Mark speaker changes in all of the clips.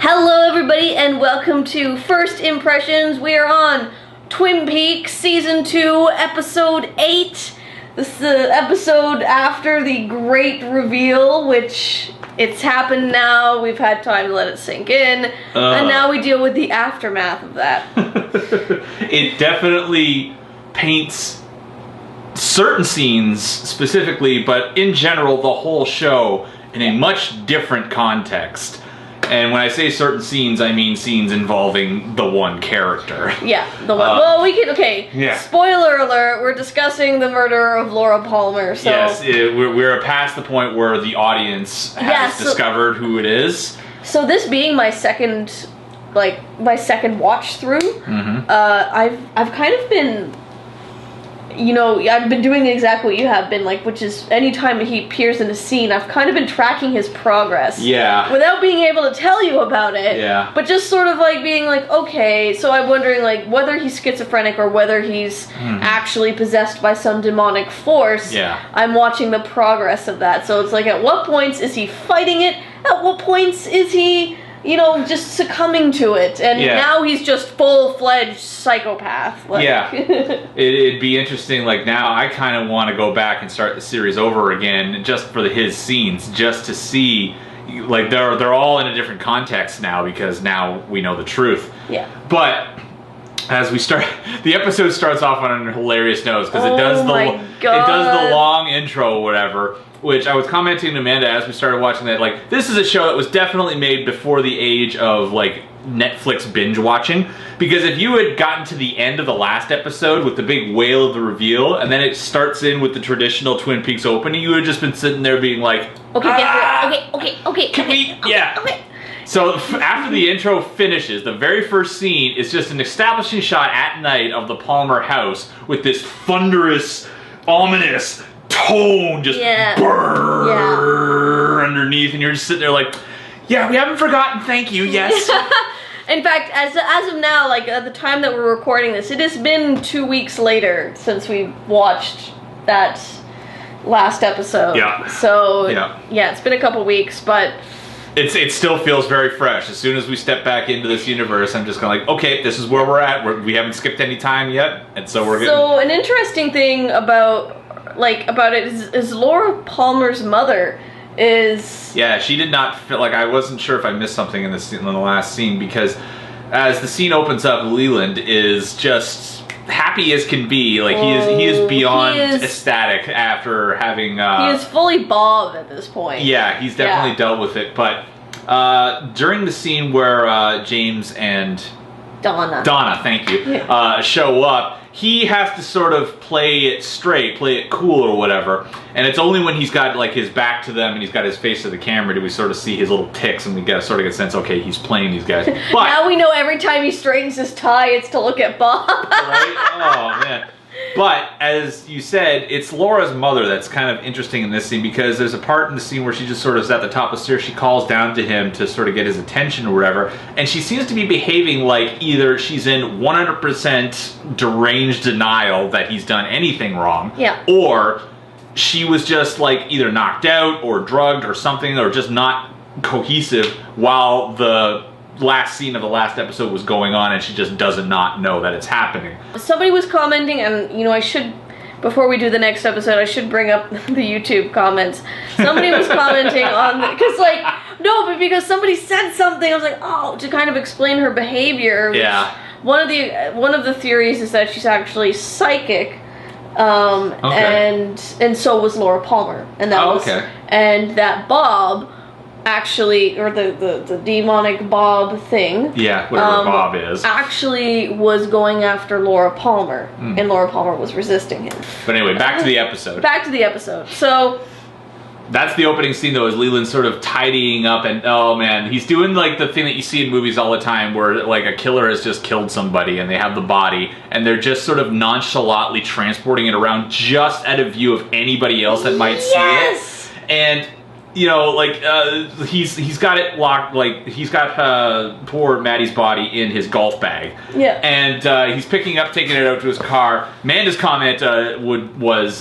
Speaker 1: Hello everybody and welcome to First Impressions. We are on Twin Peaks Season 2, Episode 8. This is the episode after the great reveal, which it's happened now. We've had time to let it sink in. And now we deal with the aftermath of that.
Speaker 2: It definitely paints certain scenes specifically, but in general, the whole show in a much different context. And when I say certain scenes, I mean scenes involving the one character.
Speaker 1: Yeah, the one. Well, we can, okay.
Speaker 2: Yeah.
Speaker 1: Spoiler alert, we're discussing the murder of Laura Palmer, so.
Speaker 2: Yes, we're past the point where the audience has discovered who it is.
Speaker 1: So this being my second watch through, I've kind of been, I've been doing exactly what you have been, which is anytime he appears in a scene, I've kind of been tracking his progress.
Speaker 2: Yeah.
Speaker 1: Without being able to tell you about it.
Speaker 2: Yeah.
Speaker 1: But just sort of being okay, so I'm wondering whether he's schizophrenic or whether he's actually possessed by some demonic force.
Speaker 2: Yeah.
Speaker 1: I'm watching the progress of that. So it's at what points is he fighting it? At what points is he, just succumbing to it? And now he's just full-fledged psychopath.
Speaker 2: It'd be interesting, now I kind of want to go back and start the series over again just for his scenes, just to see, they're all in a different context now because now we know the truth.
Speaker 1: Yeah.
Speaker 2: But as we start, the episode starts off on a hilarious note because it does the long intro or whatever, which I was commenting to Amanda as we started watching that, this is a show that was definitely made before the age of, Netflix binge watching, because if you had gotten to the end of the last episode with the big wail of the reveal, and then it starts in with the traditional Twin Peaks opening, you would have just been sitting there being okay. So after the intro finishes, the very first scene is just an establishing shot at night of the Palmer house with this thunderous, ominous tone just burr underneath, and you're just sitting there we haven't forgotten, thank you, yes.
Speaker 1: In fact, as of now, at the time that we're recording this, it has been 2 weeks later since we watched that last episode. Yeah. So, it's been a couple weeks, but
Speaker 2: it still feels very fresh. As soon as we step back into this universe, I'm just going okay, this is where we're at. We haven't skipped any time yet, and so we're good. So
Speaker 1: an interesting thing about it is Laura Palmer's mother is...
Speaker 2: Yeah, she did not feel I wasn't sure if I missed something in the last scene, because as the scene opens up, Leland is just happy as can be. He is beyond ecstatic after having...
Speaker 1: he is fully Bob at this point.
Speaker 2: Yeah, he's definitely dealt with it, but during the scene where James and... Donna, thank you, show up, he has to sort of play it straight, play it cool or whatever, and it's only when he's got his back to them and he's got his face to the camera do we sort of see his little tics, and we get a sense, okay, he's playing these guys. But
Speaker 1: now we know every time he straightens his tie, it's to look at Bob.
Speaker 2: Right? Oh man. But, as you said, it's Laura's mother that's kind of interesting in this scene, because there's a part in the scene where she just sort of is at the top of the stairs, she calls down to him to sort of get his attention or whatever, and she seems to be behaving like either she's in 100% deranged denial that he's done anything wrong, or she was just either knocked out or drugged or something, or just not cohesive while the last scene of the last episode was going on, and she just does not know that it's happening.
Speaker 1: Somebody was commenting, and I should, before we do the next episode, I should bring up the YouTube comments. Somebody was commenting on, because somebody said something, I was to kind of explain her behavior.
Speaker 2: Yeah.
Speaker 1: One of the theories is that she's actually psychic. And so was Laura Palmer, and and that Bob actually, or the demonic Bob thing.
Speaker 2: Yeah, whatever Bob is.
Speaker 1: Actually was going after Laura Palmer, and Laura Palmer was resisting him.
Speaker 2: But anyway, back to the episode.
Speaker 1: So...
Speaker 2: That's the opening scene, though, is Leland sort of tidying up, and oh man, he's doing the thing that you see in movies all the time where a killer has just killed somebody and they have the body and they're just sort of nonchalantly transporting it around just out of view of anybody else that might see it. And he's got it locked, he's got poor Maddie's body in his golf bag.
Speaker 1: Yeah.
Speaker 2: And he's taking it out to his car. Amanda's comment was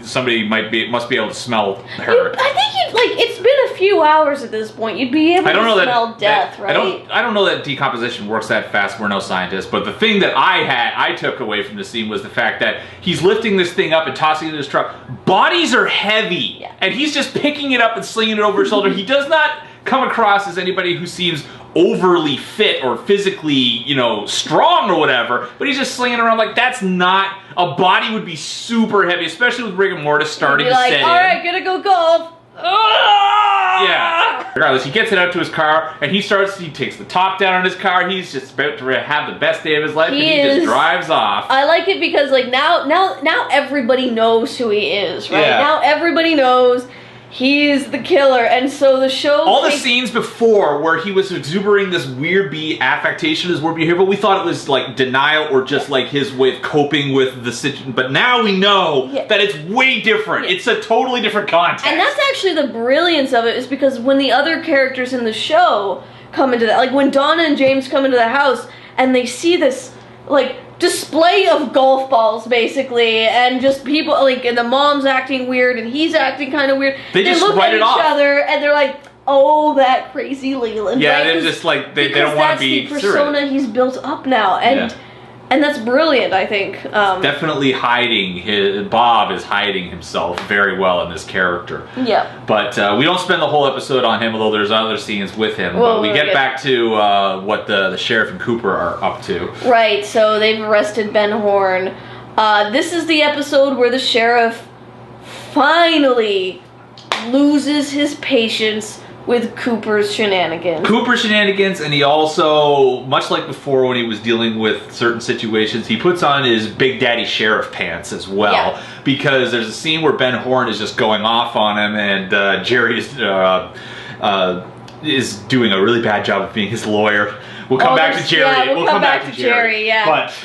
Speaker 2: somebody must be able to smell her.
Speaker 1: I think it's been a a few hours at this point. You'd be able to smell death, right?
Speaker 2: I don't know that decomposition works that fast. We're no scientists, but the thing that I took away from the scene was the fact that he's lifting this thing up and tossing it in his truck. Bodies are heavy, and he's just picking it up and slinging it over his shoulder. He does not come across as anybody who seems overly fit or physically, strong or whatever, but he's just slinging around like that's not, a body would be super heavy, especially with rigor mortis starting to set in.
Speaker 1: Alright, gonna go golf.
Speaker 2: Yeah. Regardless, he gets it out to his car and he takes the top down on his car. He's just about to have the best day of his life and he just drives off.
Speaker 1: I like it because now everybody knows who he is, right?
Speaker 2: Yeah.
Speaker 1: Now everybody knows he's the killer, and so the show...
Speaker 2: All the scenes before where he was exuberating this weird affectation, his weird behavior, we thought it was like denial or just like his way of coping with the situation. But now we know that it's way different. It's a totally different context.
Speaker 1: And that's actually the brilliance of it, is because when the other characters in the show come into that, like when Donna and James come into the house and they see this, like, display of golf balls, basically, and just people, like, and the mom's acting weird and he's acting kind of weird.
Speaker 2: They just
Speaker 1: look
Speaker 2: write
Speaker 1: at
Speaker 2: it
Speaker 1: each
Speaker 2: off.
Speaker 1: other and they're like, oh, that crazy Leland.
Speaker 2: Yeah,
Speaker 1: right?
Speaker 2: they're just like, they don't want to be...
Speaker 1: That's the persona he's built up now, and that's brilliant, I think.
Speaker 2: Definitely Bob is hiding himself very well in this character.
Speaker 1: Yeah.
Speaker 2: But we don't spend the whole episode on him, although there's other scenes with him.
Speaker 1: Well,
Speaker 2: but we get back to what the sheriff and Cooper are up to.
Speaker 1: Right, so they've arrested Ben Horne. This is the episode where the sheriff finally loses his patience with Cooper's shenanigans.
Speaker 2: And he also, much like before when he was dealing with certain situations, he puts on his Big Daddy Sheriff pants as well. Yeah. Because there's a scene where Ben Horne is just going off on him, and Jerry is doing a really bad job of being his lawyer. We'll come back to Jerry.
Speaker 1: Yeah, we'll come back to Jerry,
Speaker 2: But,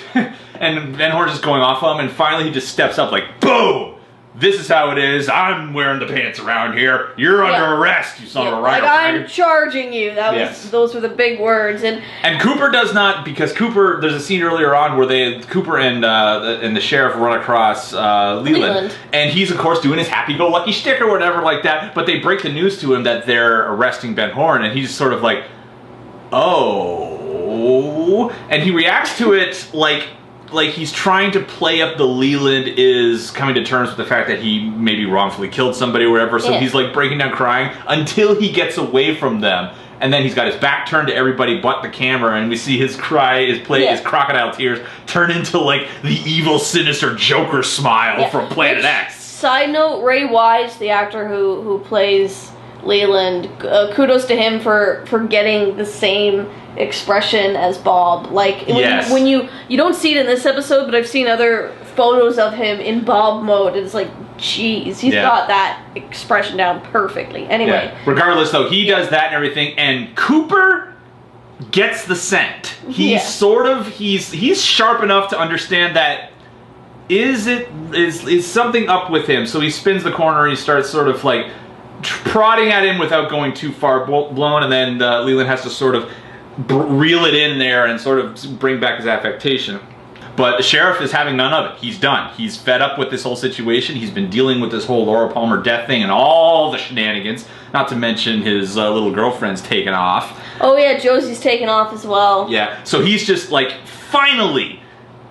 Speaker 2: and Ben Horne's just going off on him, and finally he just steps up like, boom! This is how it is. I'm wearing the pants around here. You're under arrest, you son of a
Speaker 1: Like, I'm charging you. Those were the big words. And
Speaker 2: Cooper does not, because Cooper, there's a scene earlier on where Cooper and the sheriff run across Leland. And he's, of course, doing his happy-go-lucky shtick or whatever like that. But they break the news to him that they're arresting Ben Horne. And he's sort of like, oh. And he reacts to it like he's trying to play up the Leland is coming to terms with the fact that he maybe wrongfully killed somebody or whatever. So he's like breaking down crying until he gets away from them. And then he's got his back turned to everybody but the camera, and we see his his crocodile tears turn into like the evil, sinister Joker smile from Planet X.
Speaker 1: Side note, Ray Wise, the actor who plays Leland, kudos to him for getting the same expression as Bob. Like when you don't see it in this episode, but I've seen other photos of him in Bob mode, and it's like, geez, he's got that expression down perfectly. Anyway,
Speaker 2: regardless though, he does that and everything, and Cooper gets the scent. He's he's sharp enough to understand that is something up with him. So he spins the corner and he starts sort of like prodding at him without going too far blown, and then Leland has to sort of reel it in there and sort of bring back his affectation. But the sheriff is having none of it. He's done. He's fed up with this whole situation. He's been dealing with this whole Laura Palmer death thing and all the shenanigans, not to mention his little girlfriend's taken off.
Speaker 1: Oh yeah, Josie's taken off as well.
Speaker 2: Yeah, so he's just like, finally,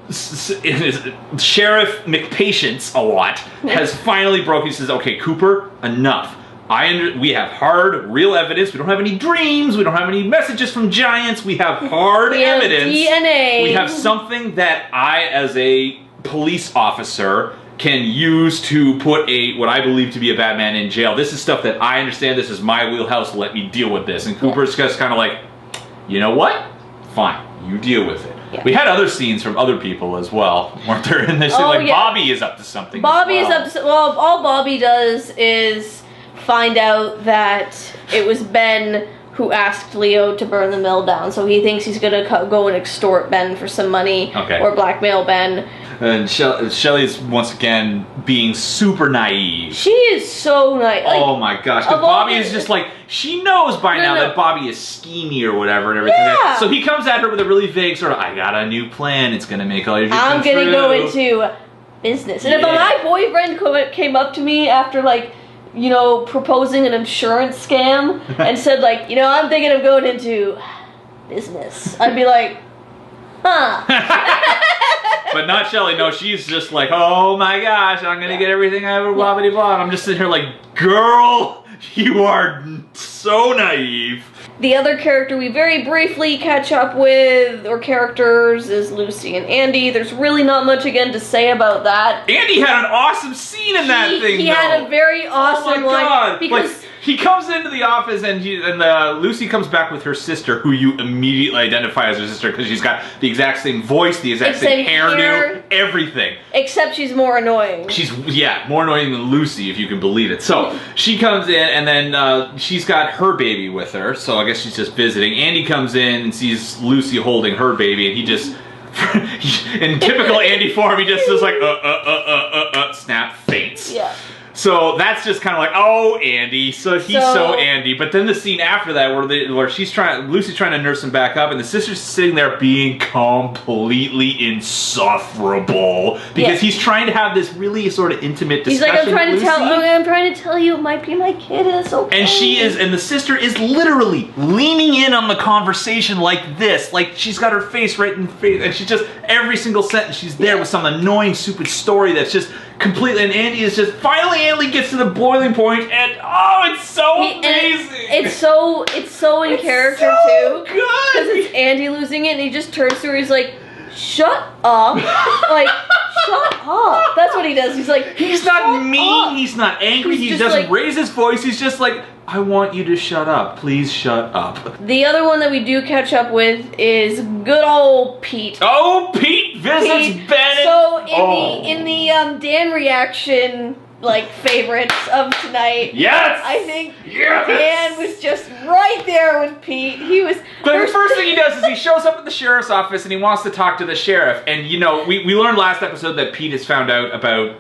Speaker 2: Sheriff McPatience a lot has finally broken. He says, okay, Cooper, enough. We have hard, real evidence. We don't have any dreams. We don't have any messages from giants. We have hard evidence.
Speaker 1: DNA.
Speaker 2: We have something that I, as a police officer, can use to put what I believe to be a bad man in jail. This is stuff that I understand. This is my wheelhouse. Let me deal with this. And Cooper's just kind of like, you know what? Fine. You deal with it. Yeah. We had other scenes from other people as well, weren't there? In this, Bobby is up to something.
Speaker 1: Bobby is up to well. All Bobby does is find out that it was Ben who asked Leo to burn the mill down. So he thinks he's gonna go and extort Ben for some money or blackmail Ben.
Speaker 2: And Shelley's once again being super naive.
Speaker 1: She is so naive. Like,
Speaker 2: oh my gosh. Because Bobby is just like, she knows by now that Bobby is schemy or whatever and everything. Yeah. So he comes at her with a really vague sort of, I got a new plan. It's going to make all your dreams come true.
Speaker 1: I'm going to go into business. And if my boyfriend came up to me after like proposing an insurance scam and said, like, I'm thinking of going into business, I'd be like, huh.
Speaker 2: But not Shelley. No, she's just like, oh my gosh, I'm gonna get everything I ever blah blah blah. And I'm just sitting here like, girl, you are so naive.
Speaker 1: The other character we very briefly catch up with, or characters, is Lucy and Andy. There's really not much again to say about that.
Speaker 2: Andy had an awesome scene in that thing.
Speaker 1: He had a very awesome one because
Speaker 2: he comes into the office and Lucy comes back with her sister, who you immediately identify as her sister because she's got the exact same voice, the exact same hairdo, everything.
Speaker 1: Except she's more annoying.
Speaker 2: She's more annoying than Lucy, if you can believe it. So she comes in and then she's got her baby with her. So I guess she's just visiting. Andy comes in and sees Lucy holding her baby, and he just, in typical Andy form, he just is like, snap, faints.
Speaker 1: Yeah.
Speaker 2: So that's just kind of like, oh, Andy. So he's so Andy. But then the scene after that, where Lucy's trying to nurse him back up, and the sister's sitting there being completely insufferable because he's trying to have this really sort of intimate discussion.
Speaker 1: He's like, I'm trying
Speaker 2: to
Speaker 1: tell you, it might be my kid. It's okay.
Speaker 2: And the sister is literally leaning in on the conversation like this, like she's got her face right in the face, and she's just every single sentence she's there with some annoying, stupid story that's just completely. And Andy is just finally. Andy gets to the boiling point, and it's so amazing.
Speaker 1: It's so in character
Speaker 2: so
Speaker 1: too,
Speaker 2: good
Speaker 1: because it's Andy losing it, and he just turns to her. He's like, "Shut up!" Like, shut up. That's what he does. He's like,
Speaker 2: he's not mean. He's not angry. He doesn't raise his voice. He's just like, I want you to shut up. Please shut up.
Speaker 1: The other one that we do catch up with is good old Pete.
Speaker 2: Oh, Pete visits Bennett.
Speaker 1: So in the Dan reaction favorites of tonight.
Speaker 2: Yes!
Speaker 1: I think Dan was just right there with Pete. He was...
Speaker 2: The first thing he does is he shows up at the sheriff's office and he wants to talk to the sheriff. And, we learned last episode that Pete has found out about...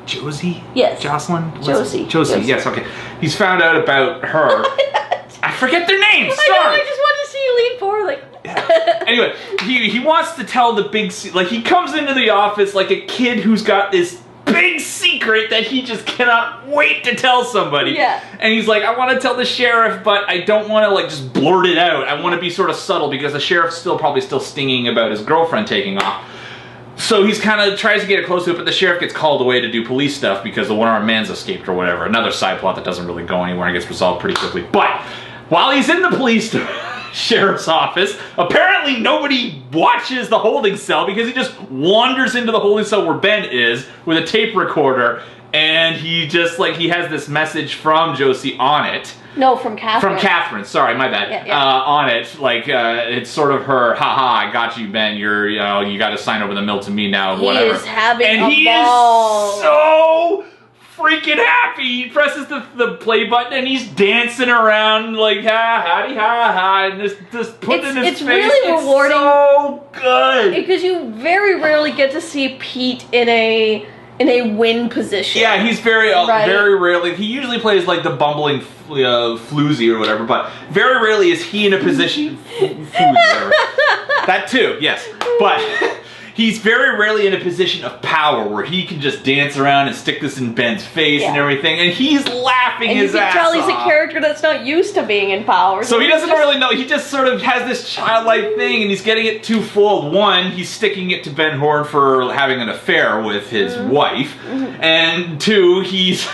Speaker 2: Josie?
Speaker 1: Yes.
Speaker 2: Jocelyn?
Speaker 1: Josie,
Speaker 2: yes, okay. He's found out about her. I forget their names, sorry!
Speaker 1: I just wanted to see you lean forward
Speaker 2: Anyway, he wants to tell the big... he comes into the office like a kid who's got this big secret that he just cannot wait to tell somebody.
Speaker 1: Yeah.
Speaker 2: And he's like, I want to tell the sheriff, but I don't want to just blurt it out. I want to be sort of subtle because the sheriff's probably still stinging about his girlfriend taking off. So he's kind of tries to get it close to it, but the sheriff gets called away to do police stuff because the one-armed man's escaped or whatever. Another side plot that doesn't really go anywhere and gets resolved pretty quickly. But while he's in the police sheriff's office, apparently nobody watches the holding cell because he just wanders into the holding cell where Ben is with a tape recorder, and he just he has this message from Josie on it.
Speaker 1: No, from Catherine.
Speaker 2: From Catherine, sorry, my bad. On it, it's sort of her, haha, I got you, Ben. You got to sign over the mill to me now, whatever.
Speaker 1: He is having
Speaker 2: and
Speaker 1: a
Speaker 2: he
Speaker 1: ball.
Speaker 2: is so freaking happy. He presses the play button and he's dancing around like howdy and just putting in his face.
Speaker 1: It's really rewarding.
Speaker 2: It's so good
Speaker 1: because you very rarely get to see Pete in a win position.
Speaker 2: Yeah, he's very rarely. He usually plays the bumbling floozy or whatever, but very rarely is he in a position. That too, yes, but. He's very rarely in a position of power where he can just dance around and stick this in Ben's face and everything, and he's laughing his ass off.
Speaker 1: And you can tell he's a character that's not used to being in power.
Speaker 2: So he doesn't really know. He just sort of has this childlike thing, and he's getting it twofold. One, he's sticking it to Ben Horne for having an affair with his wife, and two, he's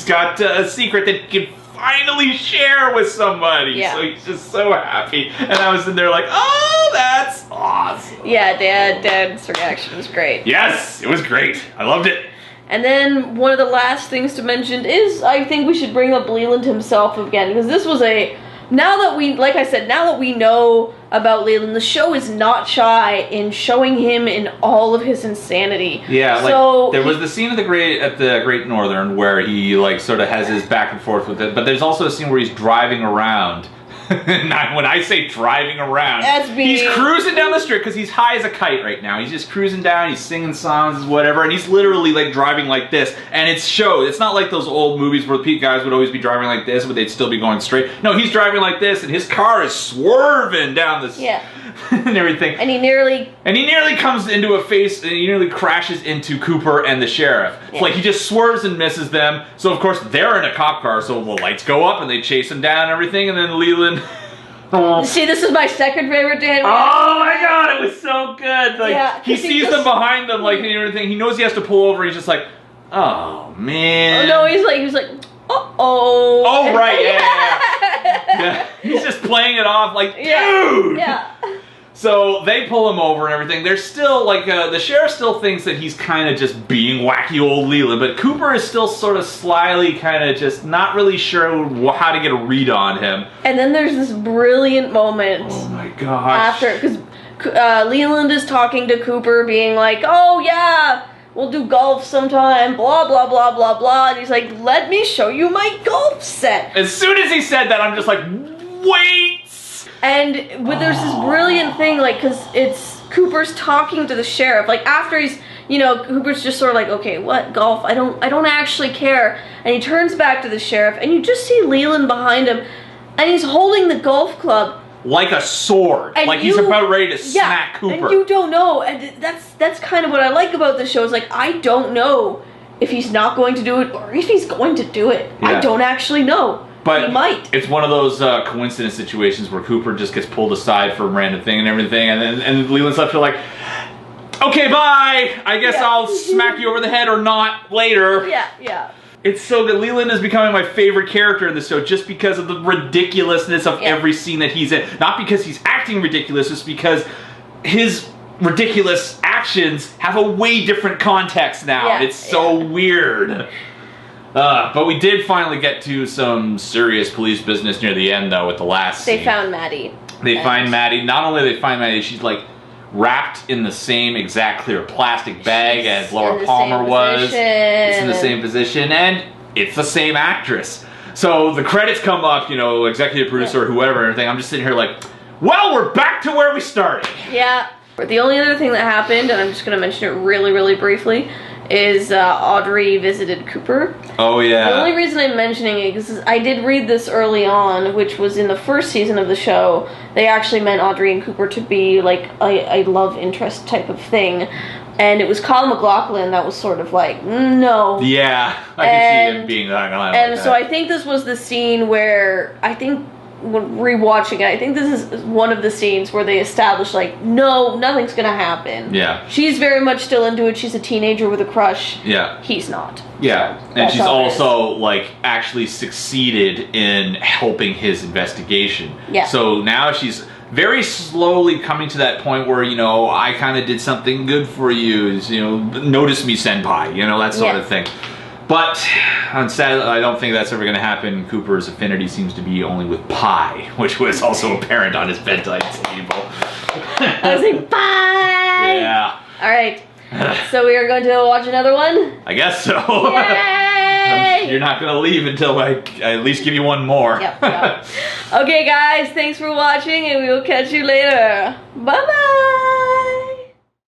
Speaker 2: got a secret that he can finally share with somebody.
Speaker 1: Yeah.
Speaker 2: So he's just so happy. And I was in there like, oh, that's awesome.
Speaker 1: Yeah, Dad's reaction was great.
Speaker 2: Yes, it was great. I loved it.
Speaker 1: And then one of the last things to mention is I think we should bring up Leland himself again, because this was now that we know about Leland, the show is not shy in showing him in all of his insanity.
Speaker 2: Yeah, there was the scene at the Great Northern where he sort of has his back and forth with it, but there's also a scene where he's driving around. When I say driving around, he's cruising down the street because he's high as a kite right now. He's just cruising down, he's singing songs, whatever, and he's literally driving like this. And it's not like those old movies where the guys would always be driving like this, but they'd still be going straight. No, he's driving like this, and his car is swerving down this.
Speaker 1: Yeah,
Speaker 2: and everything.
Speaker 1: And he nearly
Speaker 2: comes into a face, and he nearly crashes into Cooper and the sheriff.
Speaker 1: Yeah.
Speaker 2: Like, he just swerves and misses them. So, of course, they're in a cop car, so the lights go up, and they chase him down and everything, and then Leland...
Speaker 1: See, this is my second favorite to Henry.
Speaker 2: Oh my god, it was so good. Like,
Speaker 1: Yeah,
Speaker 2: he
Speaker 1: 'cause he
Speaker 2: sees
Speaker 1: just-
Speaker 2: them behind them, like, and everything. He knows he has to pull over. He's just like, oh, man.
Speaker 1: Oh, no, he was like, uh-oh.
Speaker 2: Oh, right, yeah. He's just playing it off like, dude!
Speaker 1: Yeah.
Speaker 2: So they pull him over and everything. They're still, like, the sheriff still thinks that he's kind of just being wacky old Leland, but Cooper is still sort of slyly kind of just not really sure how to get a read on him.
Speaker 1: And then there's this brilliant moment.
Speaker 2: Oh my gosh.
Speaker 1: After, because Leland is talking to Cooper, being like, oh yeah, we'll do golf sometime, blah, blah, blah, blah, blah. And he's like, let me show you my golf set.
Speaker 2: As soon as he said that, I'm just like, wait!
Speaker 1: And but there's this brilliant thing, like, because it's Cooper's talking to the sheriff, like, after he's, you know, Cooper's just sort of like, okay, what, golf? I don't actually care. And he turns back to the sheriff, and you just see Leland behind him, and he's holding the golf club.
Speaker 2: Like a sword.
Speaker 1: And
Speaker 2: like he's about ready to smack Cooper.
Speaker 1: And you don't know, and that's kind of what I like about the show, is like, I don't know if he's not going to do it, or if he's going to do it.
Speaker 2: Yeah.
Speaker 1: I don't actually know.
Speaker 2: But
Speaker 1: he might.
Speaker 2: It's one of those coincidence situations where Cooper just gets pulled aside for a random thing and everything, and Leland's left to like, okay, bye. I guess I'll smack you over the head or not later.
Speaker 1: Yeah.
Speaker 2: It's so good. Leland is becoming my favorite character in the show just because of the ridiculousness of every scene that he's in. Not because he's acting ridiculous, it's because his ridiculous actions have a way different context now.
Speaker 1: Yeah,
Speaker 2: It's so weird. But we did finally get to some serious police business near the end, though, with the last scene.
Speaker 1: They found Maddie.
Speaker 2: They find Maddie. Not only do they find Maddie, she's like wrapped in the same exact clear plastic bag as Laura Palmer was. It's in the same position, and it's the same actress. So the credits come up, you know, executive producer or whoever and everything. I'm just sitting here like, well, we're back to where we started.
Speaker 1: Yeah. The only other thing that happened, and I'm just going to mention it really, really briefly, is Audrey visited Cooper.
Speaker 2: Oh, yeah.
Speaker 1: The only reason I'm mentioning it is I did read this early on, which was in the first season of the show. They actually meant Audrey and Cooper to be like a love interest type of thing. And it was Kyle MacLachlan that was sort of like, no.
Speaker 2: Yeah, I can see him being that.
Speaker 1: And so I think this was the scene where, I think, when rewatching it, I think this is one of the scenes where they established, like, no, nothing's gonna happen.
Speaker 2: Yeah.
Speaker 1: She's very much still into it. She's a teenager with a crush.
Speaker 2: Yeah.
Speaker 1: He's not.
Speaker 2: Yeah.
Speaker 1: So
Speaker 2: And
Speaker 1: that's
Speaker 2: she's
Speaker 1: all it
Speaker 2: also, like, actually succeeded in helping his investigation.
Speaker 1: Yeah.
Speaker 2: So now she's very slowly coming to that point where, you know, I kind of did something good for you. You know, notice me, senpai. You know, that sort of thing. But sadly, I don't think that's ever going to happen. Cooper's affinity seems to be only with pie, which was also apparent on his bedtime table.
Speaker 1: I was like, bye!
Speaker 2: Yeah.
Speaker 1: All right. So we are going to watch another one?
Speaker 2: I guess so.
Speaker 1: Yay!
Speaker 2: You're not going to leave until I at least give you one more.
Speaker 1: Yep. Okay, guys. Thanks for watching, and we will catch you later. Bye-bye!